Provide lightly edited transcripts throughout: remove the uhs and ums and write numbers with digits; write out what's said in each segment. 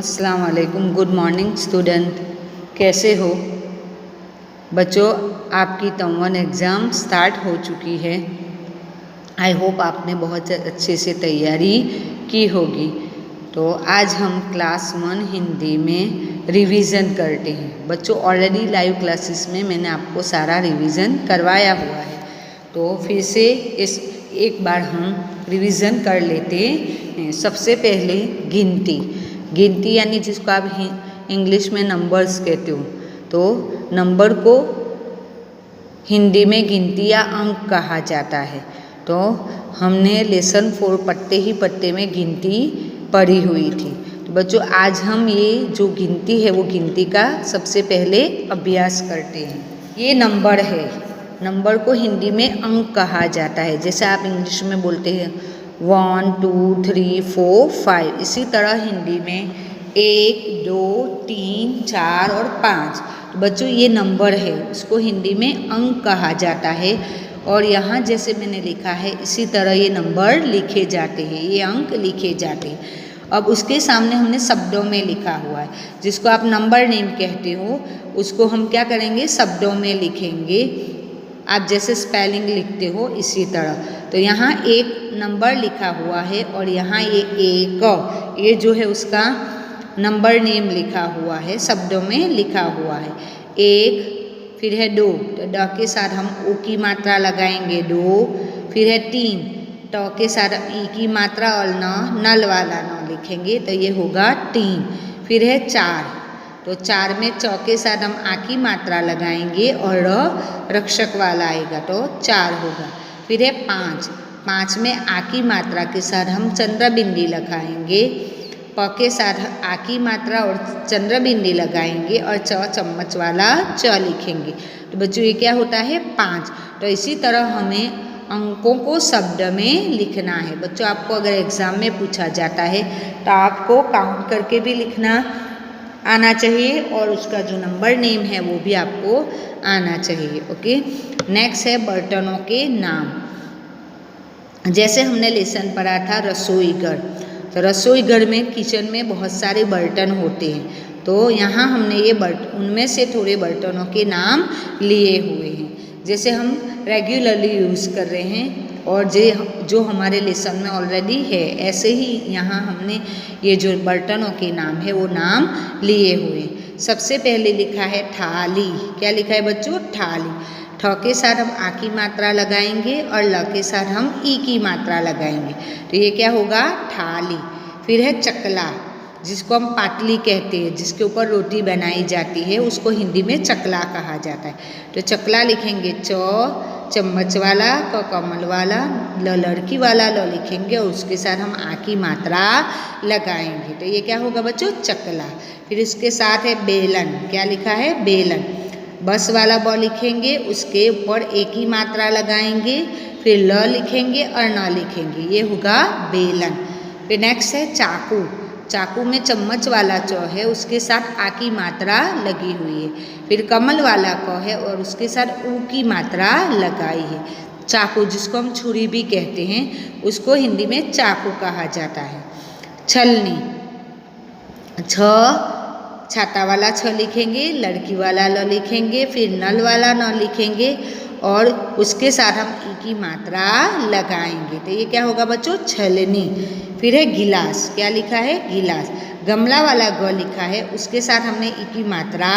अस्सलाम वालेकुम। Good morning student, कैसे हो बच्चों? आपकी टर्म 1 एग्ज़ाम स्टार्ट हो चुकी है। आई होप आपने बहुत अच्छे से तैयारी की होगी। तो आज हम क्लास 1 हिंदी में रिवीज़न करते हैं। बच्चों ऑलरेडी लाइव क्लासेस में मैंने आपको सारा रिवीज़न करवाया हुआ है, तो फिर से इस एक बार हम रिवीज़न कर लेते हैं। सबसे पहले गिनती यानी जिसको आप इंग्लिश में नंबर्स कहते हो, तो नंबर को हिंदी में गिनती या अंक कहा जाता है। तो हमने लेसन 4 पढ़ते में गिनती पढ़ी हुई थी। तो बच्चों आज हम ये जो गिनती है वो गिनती का सबसे पहले अभ्यास करते हैं। ये नंबर है, नंबर को हिंदी में अंक कहा जाता है। जैसे आप इंग्लिश में बोलते हैं 1 2 3 4 5, इसी तरह हिंदी में 1 2 3 4 और 5। तो बच्चों ये नंबर है, उसको हिंदी में अंक कहा जाता है। और यहाँ जैसे मैंने लिखा है इसी तरह ये नंबर लिखे जाते हैं, ये अंक लिखे जाते हैं। अब उसके सामने हमने शब्दों में लिखा हुआ है, जिसको आप नंबर नेम कहते हो, उसको हम क्या करेंगे, शब्दों में लिखेंगे। आप जैसे स्पेलिंग लिखते हो इसी तरह। तो यहाँ एक नंबर लिखा हुआ है और यहाँ ये एक, ये जो है उसका नंबर नेम लिखा हुआ है, शब्दों में लिखा हुआ है। एक, फिर है 2, तो ड के साथ हम ओ की मात्रा लगाएंगे 2। फिर है 3, ट के साथ ई की मात्रा और नल वाला न लिखेंगे, तो ये होगा 3। फिर है 4, तो 4 में च के साथ हम आ की मात्रा लगाएंगे और रक्षक वाला आएगा तो 4 होगा। फिर है 5 में आ की मात्रा के साथ हम चंद्र बिंदी लगाएंगे, प के साथ आ की मात्रा और चंद्र बिंदी लगाएंगे और चम्मच वाला च लिखेंगे। तो बच्चों ये क्या होता है 5। तो इसी तरह हमें अंकों को शब्द में लिखना है। बच्चों आपको अगर एग्ज़ाम में पूछा जाता है तो आपको काउंट करके भी लिखना आना चाहिए और उसका जो नंबर नेम है वो भी आपको आना चाहिए। ओके, नेक्स्ट है बर्तनों के नाम। जैसे हमने लेसन पढ़ा था रसोई घर, तो रसोई घर में किचन में बहुत सारे बर्तन होते हैं। तो यहाँ हमने ये उनमें से थोड़े बर्तनों के नाम लिए हुए हैं, जैसे हम रेगुलरली यूज़ कर रहे हैं और जो हमारे लेसन में ऑलरेडी है, ऐसे ही यहाँ हमने ये जो बर्तनों के नाम है वो नाम लिए हुए हैं। सबसे पहले लिखा है थाली। क्या लिखा है बच्चों? थाली। ठ के साथ हम आ की मात्रा लगाएंगे और ल के साथ हम ई की मात्रा लगाएंगे, तो ये क्या होगा? थाली। फिर है चकला, जिसको हम पाटली कहते हैं, जिसके ऊपर रोटी बनाई जाती है, उसको हिंदी में चकला कहा जाता है। तो चकला लिखेंगे च चम्मच वाला, क कमल वाला, ल लड़की वाला ल लिखेंगे और उसके साथ हम आ की मात्रा लगाएंगे, तो ये क्या होगा बच्चों? चकला। फिर इसके साथ है बेलन। क्या लिखा है? बेलन। बस वाला ब लिखेंगे, उसके ऊपर एक ही मात्रा लगाएंगे, फिर ल लिखेंगे और न लिखेंगे, ये होगा बेलन। फिर नेक्स्ट है चाकू। चाकू में चम्मच वाला च है, उसके साथ आ की मात्रा लगी हुई है। फिर कमल वाला क है और उसके साथ ऊ की मात्रा लगाई है। चाकू, जिसको हम छुरी भी कहते हैं, उसको हिंदी में चाकू कहा जाता है। छलनी, छाता वाला छ लिखेंगे, लड़की वाला ल लिखेंगे, फिर नल वाला न लिखेंगे और उसके साथ हम ई की मात्रा लगाएंगे, तो ये क्या होगा बच्चों? छलनी। फिर है गिलास। क्या लिखा है? गिलास। गमला वाला ग लिखा है, उसके साथ हमने ई की मात्रा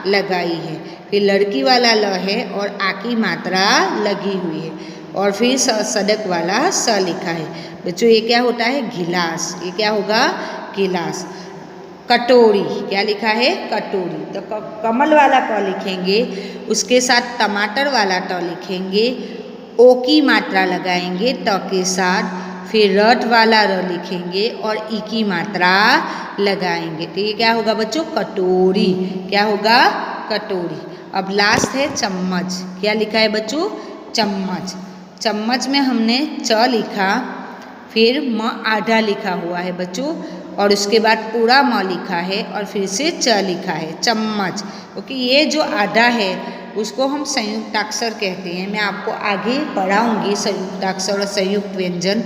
लगाई है। फिर लड़की वाला ल है और आ की मात्रा लगी हुई है और फिर सड़क वाला स लिखा है। बच्चों ये क्या होता है? गिलास। ये क्या होगा? गिलास। कटोरी। क्या लिखा है? कटोरी। तो कमल वाला क लिखेंगे, उसके साथ टमाटर वाला ट लिखेंगे, ओ की मात्रा लगाएंगे ट के साथ, फिर रट वाला र लिखेंगे और ई की मात्रा लगाएंगे, तो ये क्या होगा बच्चों? कटोरी। क्या होगा? कटोरी। अब लास्ट है चम्मच। क्या लिखा है बच्चों? चम्मच। चम्मच में हमने च लिखा, फिर म आधा लिखा हुआ है बच्चों, और उसके बाद पूरा म लिखा है और फिर से च लिखा है, चम्मच। क्योंकि ये जो आधा है उसको हम संयुक्ताक्षर कहते हैं। मैं आपको आगे पढ़ाऊंगी संयुक्ताक्षर और संयुक्त व्यंजन,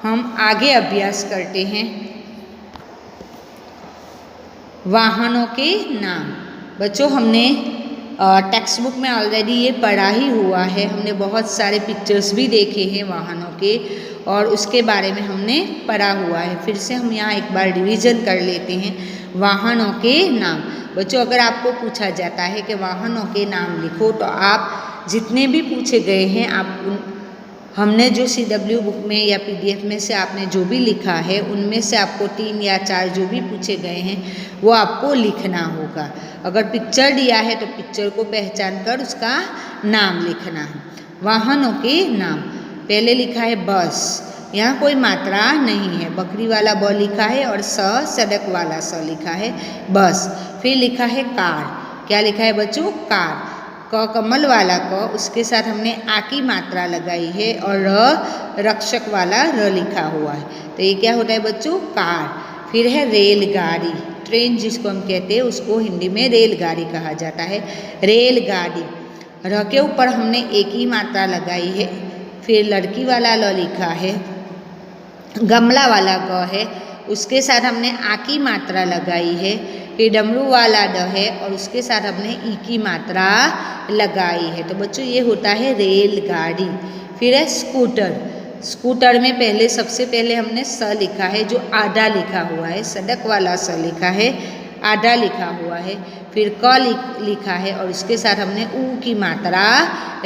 हम आगे अभ्यास करते हैं। वाहनों के नाम। बच्चों हमने टेक्स्ट बुक में ऑलरेडी ये पढ़ा ही हुआ है, हमने बहुत सारे पिक्चर्स भी देखे हैं वाहनों के और उसके बारे में हमने पढ़ा हुआ है। फिर से हम यहाँ एक बार रिवीजन कर लेते हैं वाहनों के नाम। बच्चों अगर आपको पूछा जाता है कि वाहनों के नाम लिखो तो आप जितने भी पूछे गए हैं आप हमने जो CW बुक में या PDF में से आपने जो भी लिखा है उनमें से आपको 3 या 4 जो भी पूछे गए हैं वो आपको लिखना होगा। अगर पिक्चर दिया है तो पिक्चर को पहचान कर उसका नाम लिखना है। वाहनों के नाम, पहले लिखा है बस, यहाँ कोई मात्रा नहीं है, बकरी वाला ब लिखा है और सड़क वाला स लिखा है बस। फिर लिखा है कार, क्या लिखा है बच्चों? कार। क कमल वाला क, उसके साथ हमने आ की मात्रा लगाई है और रक्षक वाला र लिखा हुआ है, तो ये क्या होता है बच्चों? कार। फिर है रेलगाड़ी, ट्रेन जिसको हम कहते हैं उसको हिंदी में रेलगाड़ी कहा जाता है, रेलगाड़ी। र के ऊपर हमने एक ही मात्रा लगाई है। फिर लड़की वाला ल लिखा है, गमला वाला ग है, उसके साथ हमने आ की मात्रा लगाई है। फिर डमरू वाला ड है और उसके साथ हमने ई की मात्रा लगाई है। तो बच्चों ये होता है रेलगाड़ी। फिर है स्कूटर, स्कूटर में पहले सबसे पहले हमने स लिखा है जो आधा लिखा हुआ है, सड़क वाला स लिखा है, आधा लिखा हुआ है। फिर क लिखा है और उसके साथ हमने ऊ की मात्रा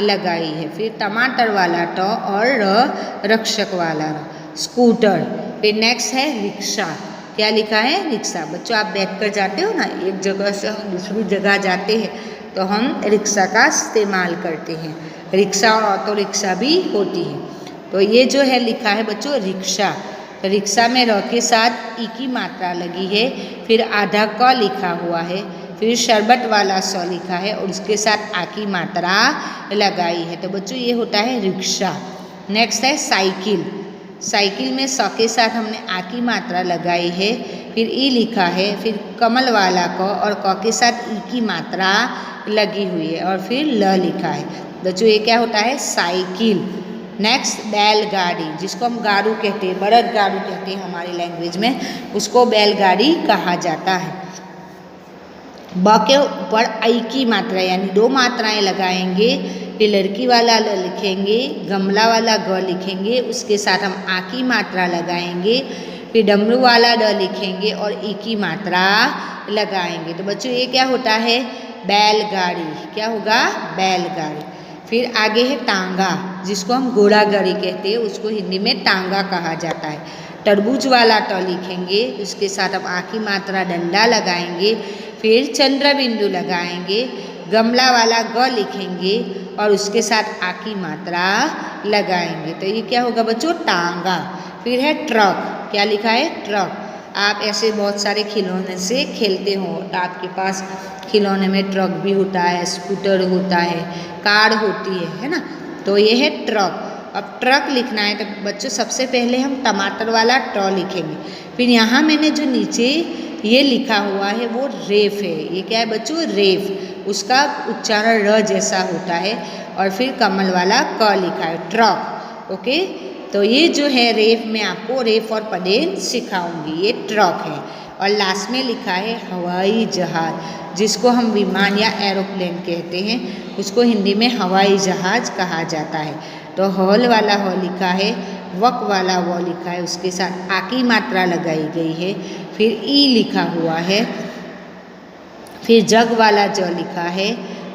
लगाई है। फिर टमाटर वाला ट और रक्षक वाला र, स्कूटर। फिर नेक्स्ट है रिक्शा, क्या लिखा है? रिक्शा। बच्चों आप बैठ कर जाते हो ना, एक जगह से हम दूसरी जगह जाते हैं तो हम रिक्शा का इस्तेमाल करते हैं, रिक्शा और ऑटो रिक्शा भी होती है। तो ये जो है लिखा है बच्चों रिक्शा, तो रिक्शा में र के साथ ई की मात्रा लगी है। फिर आधा क लिखा हुआ है। फिर शरबत वाला स लिखा है और उसके साथ आ की मात्रा लगाई है। तो बच्चों ये होता है रिक्शा। नेक्स्ट है साइकिल, साइकिल में स के साथ हमने आ की मात्रा लगाई है। फिर ई लिखा है, फिर कमल वाला क और क के साथ ई की मात्रा लगी हुई है और फिर ल लिखा है। बच्चों ये क्या होता है? साइकिल। नेक्स्ट बैलगाड़ी, जिसको हम गाड़ू कहते हैं, बड़द गाड़ू कहते हैं हमारी लैंग्वेज में, उसको बैलगाड़ी कहा जाता है। ब के ऊपर आई की मात्रा यानी 2 मात्राएं लगाएंगे। फिर लड़की वाला ल लिखेंगे, गमला वाला ग लिखेंगे, उसके साथ हम आ की मात्रा लगाएंगे। फिर डमरू वाला ड लिखेंगे और ई की मात्रा लगाएंगे। तो बच्चों ये क्या होता है? बैलगाड़ी। क्या होगा? बैलगाड़ी। फिर आगे है टांगा, जिसको हम घोड़ा गाड़ी कहते हैं, उसको हिंदी में टांगा कहा जाता है। तरबूज वाला ट लिखेंगे, उसके साथ हम आ की मात्रा डंडा लगाएंगे। फिर चंद्र बिंदु लगाएंगे, गमला वाला ग लिखेंगे और उसके साथ आ की मात्रा लगाएंगे। तो ये क्या होगा बच्चों? टांगा। फिर है ट्रक, क्या लिखा है? ट्रक। आप ऐसे बहुत सारे खिलौने से खेलते हो तो आपके पास खिलौने में ट्रक भी होता है, स्कूटर होता है, कार होती है ना? तो ये है ट्रक। अब ट्रक लिखना है तो बच्चों सबसे पहले हम टमाटर वाला ट लिखेंगे। फिर यहाँ मैंने जो नीचे ये लिखा हुआ है वो रेफ है। ये क्या है बच्चों? रेफ। उसका उच्चारण र जैसा होता है। और फिर कमल वाला क लिखा है, ट्रक। ओके, तो ये जो है रेफ, मैं आपको रेफ और पदेन सिखाऊंगी। ये ट्रक है। और लास्ट में लिखा है हवाई जहाज, जिसको हम विमान या एरोप्लेन कहते हैं, उसको हिंदी में हवाई जहाज कहा जाता है। तो हॉल वाला ह लिखा है, वक वाला व लिखा है, उसके साथ आ की मात्रा लगाई गई है। फिर ई लिखा हुआ है। फिर जग वाला ज लिखा है,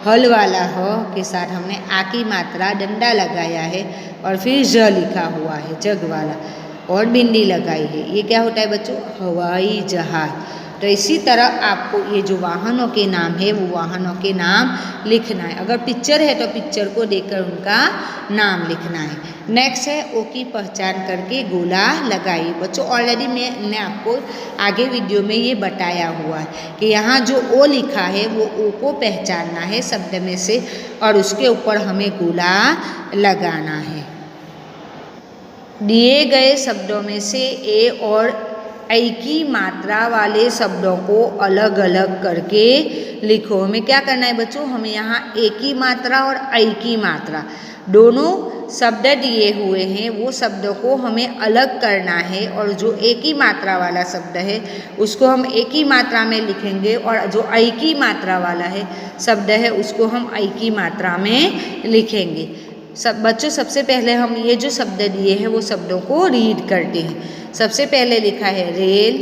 हल वाला ह के साथ हमने आ की मात्रा डंडा लगाया है और फिर ज लिखा हुआ है, जग वाला, और बिंदी लगाई है। ये क्या होता है बच्चों? हवाई जहाज। तो इसी तरह आपको ये जो वाहनों के नाम है वो वाहनों के नाम लिखना है। अगर पिक्चर है तो पिक्चर को देखकर उनका नाम लिखना है। नेक्स्ट है ओ की पहचान करके गोला लगाइए। बच्चों ऑलरेडी मैंने आपको आगे वीडियो में ये बताया हुआ है कि यहाँ जो ओ लिखा है वो ओ को पहचानना है शब्द में से और उसके ऊपर हमें गोला लगाना है। दिए गए शब्दों में से ए और ऐ की मात्रा वाले शब्दों को अलग अलग करके लिखो। हमें क्या करना है बच्चों? हमें यहाँ ए की मात्रा और ऐ की मात्रा दोनों शब्द दिए हुए हैं वो शब्दों को हमें अलग करना है, और जो एक ही मात्रा वाला शब्द है उसको हम एक ही मात्रा में लिखेंगे, और जो एक ही मात्रा वाला है शब्द है उसको हम एक ही मात्रा में लिखेंगे। सब बच्चों, सबसे पहले हम ये जो शब्द दिए हैं वो शब्दों को रीड करते हैं। सबसे पहले लिखा है रेल,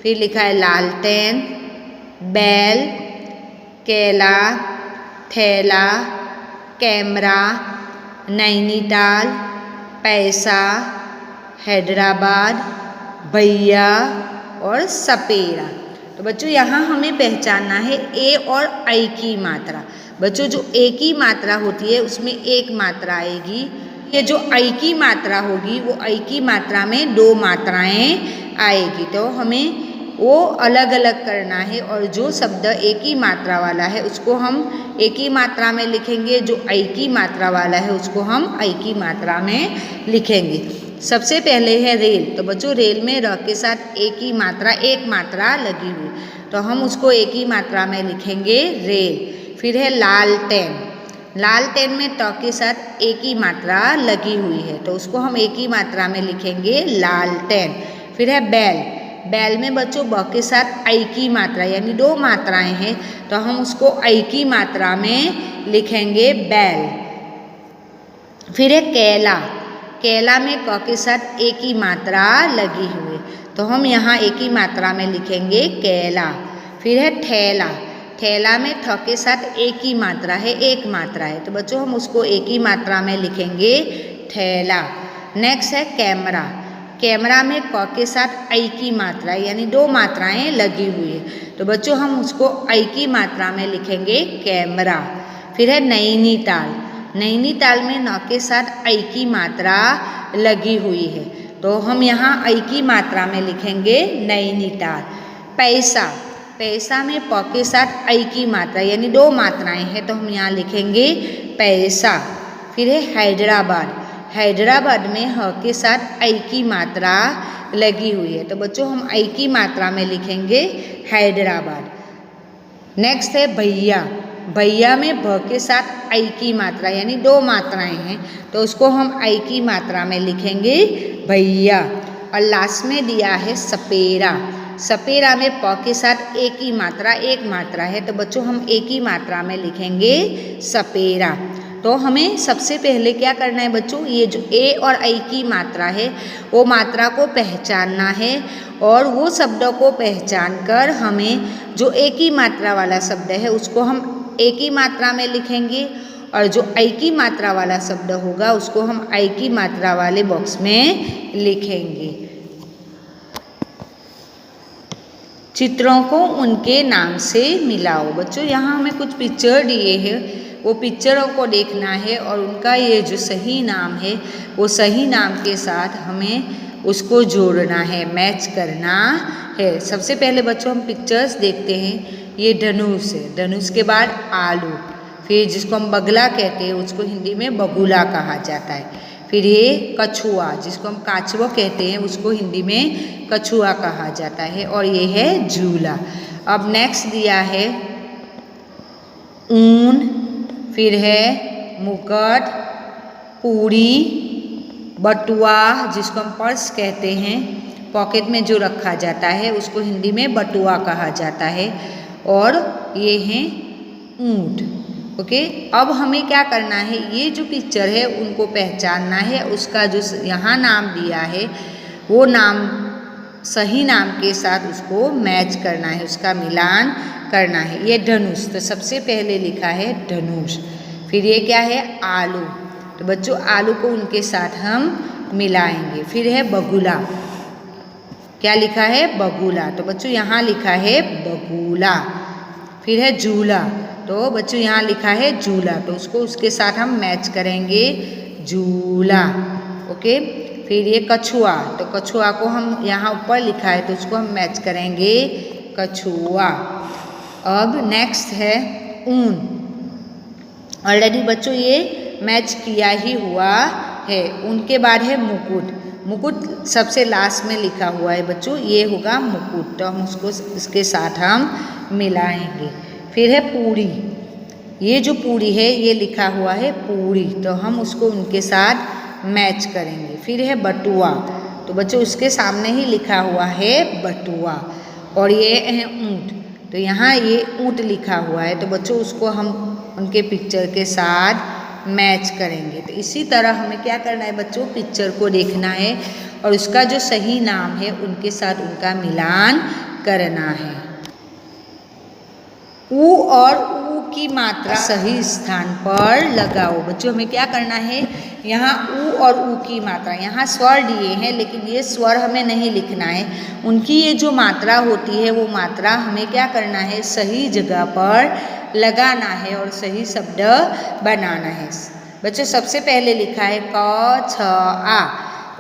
फिर लिखा है लालटेन, बैल, केला, थैला, कैमरा, नैनीताल, पैसा, हैदराबाद, भैया और सपेरा। तो बच्चों यहाँ हमें पहचानना है ए और ऐ की मात्रा। बच्चों जो ए की मात्रा होती है उसमें एक मात्रा आएगी, ये जो ऐ की मात्रा होगी वो ऐ की मात्रा में दो मात्राएं आएगी। तो हमें वो अलग अलग करना है, और जो शब्द एक ही मात्रा वाला है उसको हम एक ही मात्रा में लिखेंगे, जो ऐ की मात्रा वाला है उसको हम ऐ की मात्रा में लिखेंगे। सबसे पहले है रेल। तो बच्चों रेल में र के साथ एक ही मात्रा, एक मात्रा लगी हुई, तो हम उसको एक ही मात्रा में लिखेंगे रेल। फिर है लालटेन। लालटेन में ट के साथ एक ही मात्रा लगी हुई है, तो उसको हम एक ही मात्रा में लिखेंगे लालटेन। फिर है बैल। बैल में बच्चों ब के साथ ऐ की मात्रा यानी दो मात्राएं हैं, तो हम उसको ऐ की मात्रा में लिखेंगे बैल। फिर है केला। केला में क के साथ एक ही मात्रा लगी हुई, तो हम यहाँ एक ही मात्रा में लिखेंगे केला। फिर है ठेला। ठेला में ठ के साथ एक ही मात्रा है, एक मात्रा है, तो बच्चों हम उसको एक ही मात्रा में लिखेंगे ठेला। नेक्स्ट है कैमरा। कैमरा में क के साथ ऐ की मात्रा यानी दो मात्राएं लगी हुई है, तो बच्चों हम उसको ऐ की मात्रा में लिखेंगे कैमरा। फिर है नैनीताल। नैनीताल में न के साथ ऐ की मात्रा लगी हुई है, तो हम यहाँ ऐ की मात्रा में लिखेंगे नैनीताल। पैसा। पैसा में प के साथ ऐ की मात्रा यानी दो मात्राएं हैं, तो हम यहाँ लिखेंगे पैसा। फिर है हैदराबाद। हैदराबाद में ह के साथ ऐ की मात्रा लगी हुई है, तो बच्चों हम ऐ की मात्रा में लिखेंगे हैदराबाद। नेक्स्ट है भैया। भैया में भ के साथ ऐ की मात्रा यानी दो मात्राएं हैं, तो उसको हम ऐ की मात्रा में लिखेंगे भैया। और लास्ट में दिया है सपेरा। सपेरा में प के साथ एक ही मात्रा, एक मात्रा है, तो बच्चों हम एक ही मात्रा में लिखेंगे सपेरा। तो हमें सबसे पहले क्या करना है बच्चों, ये जो ए और ऐ की मात्रा है वो मात्रा को पहचानना है, और वो शब्दों को पहचान कर हमें जो एक ही मात्रा वाला शब्द है उसको हम एक ही मात्रा में लिखेंगे, और जो ऐ की मात्रा वाला शब्द होगा उसको हम ऐ की मात्रा वाले बॉक्स में लिखेंगे। चित्रों को उनके नाम से मिलाओ। बच्चों यहाँ हमें कुछ पिक्चर दिए हैं, वो पिक्चरों को देखना है और उनका ये जो सही नाम है वो सही नाम के साथ हमें उसको जोड़ना है, मैच करना है। सबसे पहले बच्चों हम पिक्चर्स देखते हैं। ये धनुष है, धनुष के बाद आलू, फिर जिसको हम बगला कहते हैं उसको हिंदी में बगुला कहा जाता है। फिर ये कछुआ, जिसको हम काचवो कहते हैं उसको हिंदी में कछुआ कहा जाता है, और ये है झूला। अब नेक्स्ट दिया है ऊन, फिर है मुकुट, पूरी, बटुआ जिसको हम पर्स कहते हैं, पॉकेट में जो रखा जाता है उसको हिंदी में बटुआ कहा जाता है, और ये हैं ऊंट। ओके, अब हमें क्या करना है, ये जो पिक्चर है उनको पहचानना है, उसका जो यहाँ नाम दिया है वो नाम सही नाम के साथ उसको मैच करना है, उसका मिलान करना है। ये धनुष, तो सबसे पहले लिखा है धनुष। फिर ये क्या है आलू, तो बच्चों आलू को उनके साथ हम मिलाएंगे। फिर है बगुला, क्या लिखा है बगुला, तो बच्चों यहाँ लिखा है बगुला। फिर है झूला, तो बच्चों यहाँ लिखा है झूला, तो उसको उसके साथ हम मैच करेंगे झूला। ओके, फिर ये कछुआ, तो कछुआ को हम यहाँ ऊपर लिखा है तो उसको हम मैच करेंगे कछुआ। अब नेक्स्ट है ऊन, ऑलरेडी बच्चों ये मैच किया ही हुआ है। उनके बाद है मुकुट, मुकुट सबसे लास्ट में लिखा हुआ है बच्चों, ये होगा मुकुट, तो हम उसको इसके साथ हम मिलाएंगे। फिर है पूरी, ये जो पूरी है ये लिखा हुआ है पूरी, तो हम उसको उनके साथ मैच करेंगे। फिर है बटुआ, तो बच्चों उसके सामने ही लिखा हुआ है बटुआ। और ये है ऊँट, तो यहाँ ये ऊँट लिखा हुआ है, तो बच्चों उसको हम उनके पिक्चर के साथ मैच करेंगे। तो इसी तरह हमें क्या करना है बच्चों, पिक्चर को देखना है और उसका जो सही नाम है उनके साथ उनका मिलान करना है। ऊ और ऊ की मात्रा सही स्थान पर लगाओ। बच्चों हमें क्या करना है, यहाँ ऊ और ऊ की मात्रा, यहाँ स्वर दिए हैं लेकिन ये स्वर हमें नहीं लिखना है, उनकी ये जो मात्रा होती है वो मात्रा हमें क्या करना है, सही जगह पर लगाना है और सही शब्द बनाना है। बच्चों सबसे पहले लिखा है क छ आ,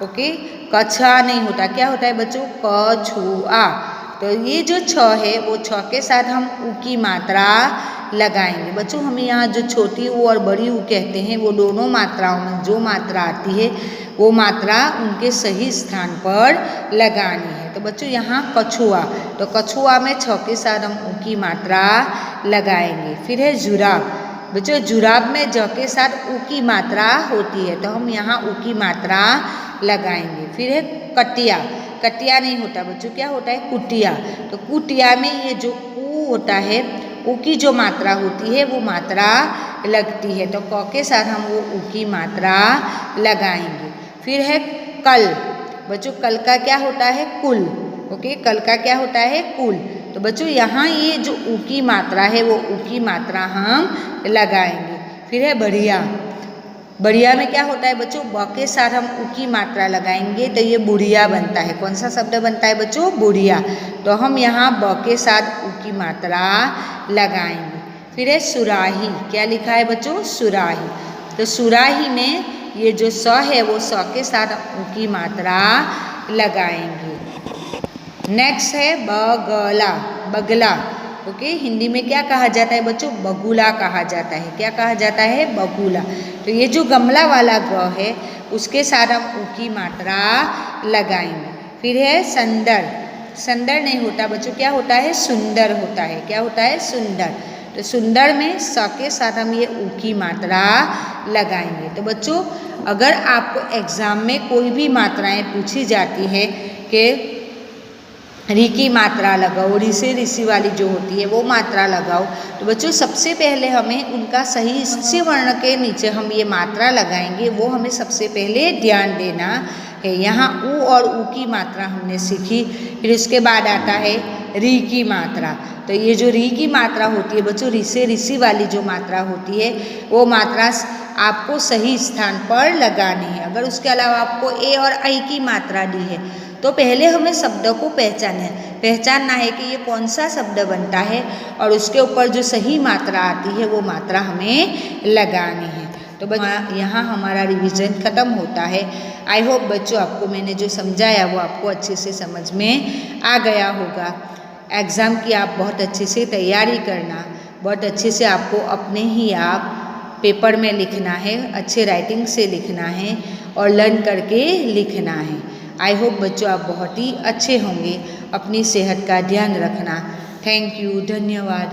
ओके, कछा नहीं होता, क्या होता है बच्चों, क छु आ। तो ये जो छ है वो छ के साथ हम ऊ की मात्रा लगाएंगे। बच्चों हमें यहाँ जो छोटी ऊ और बड़ी ऊ कहते हैं वो दोनों मात्राओं में जो मात्रा आती है वो मात्रा उनके सही स्थान पर लगानी है। तो बच्चों यहाँ कछुआ, तो कछुआ में छ के साथ हम ऊ की मात्रा लगाएंगे। फिर है जुराब, बच्चों जुराब में ज के साथ ऊ की मात्रा होती है, तो हम यहाँ ऊ की मात्रा लगाएंगे। फिर है कटिया, कटिया नहीं होता बच्चों, क्या होता है, कुटिया। तो कुटिया में ये जो ऊ होता है, ऊ की जो मात्रा होती है वो मात्रा लगती है, तो क के साथ हम वो ऊ की मात्रा लगाएंगे। फिर है कल, बच्चों कल का क्या होता है, कुल, ओके, कल का क्या होता है, कुल। तो बच्चों यहाँ ये जो ऊ की मात्रा है वो ऊ की मात्रा हम लगाएंगे। फिर है बढ़िया, बढ़िया में क्या होता है बच्चों, ब के साथ हम ऊ की मात्रा लगाएंगे तो ये बुढ़िया बनता है। कौन सा शब्द बनता है बच्चों, बुढ़िया, तो हम यहाँ ब के साथ ऊ की मात्रा लगाएंगे। फिर है सुराही, क्या लिखा है बच्चों, सुराही, तो सुराही में ये जो स है वो स के साथ ऊ की मात्रा लगाएंगे। नेक्स्ट है बगला, बगला, ओके, हिंदी में क्या कहा जाता है बच्चों, बगुला कहा जाता है। क्या कहा जाता है, बगुला। तो ये जो गमला वाला ग है उसके साथ हम ऊ की मात्रा लगाएंगे। फिर है संदर, संदर नहीं होता बच्चों, क्या होता है, सुंदर होता है। क्या होता है, सुंदर। तो सुंदर में स के साथ हम ये ऊ की मात्रा लगाएंगे। तो बच्चों अगर आपको एग्ज़ाम में कोई भी मात्राएं पूछी जाती है कि री की मात्रा लगाओ, री से ऋषि वाली जो होती है वो मात्रा लगाओ, तो बच्चों सबसे पहले हमें उनका सही स्य वर्ण के नीचे हम ये मात्रा लगाएंगे, वो हमें सबसे पहले ध्यान देना है। यहाँ ऊ और ऊ की मात्रा हमने सीखी, फिर उसके बाद आता है री की मात्रा। तो ये जो री की मात्रा होती है बच्चों, री से ऋषि वाली जो मात्रा होती है वो मात्रा आपको सही स्थान पर लगानी है। अगर उसके अलावा आपको ए और आई की मात्रा दी है तो पहले हमें शब्द को पहचानना है कि ये कौन सा शब्द बनता है और उसके ऊपर जो सही मात्रा आती है वो मात्रा हमें लगानी है। तो बच्चों यहाँ हमारा रिवीजन ख़त्म होता है। आई होप बच्चों आपको मैंने जो समझाया वो आपको अच्छे से समझ में आ गया होगा। एग्ज़ाम की आप बहुत अच्छे से तैयारी करना, बहुत अच्छे से आपको अपने ही आप पेपर में लिखना है, अच्छे राइटिंग से लिखना है और लर्न करके लिखना है। आई होप बच्चों आप बहुत ही अच्छे होंगे। अपनी सेहत का ध्यान रखना। थैंक यू, धन्यवाद।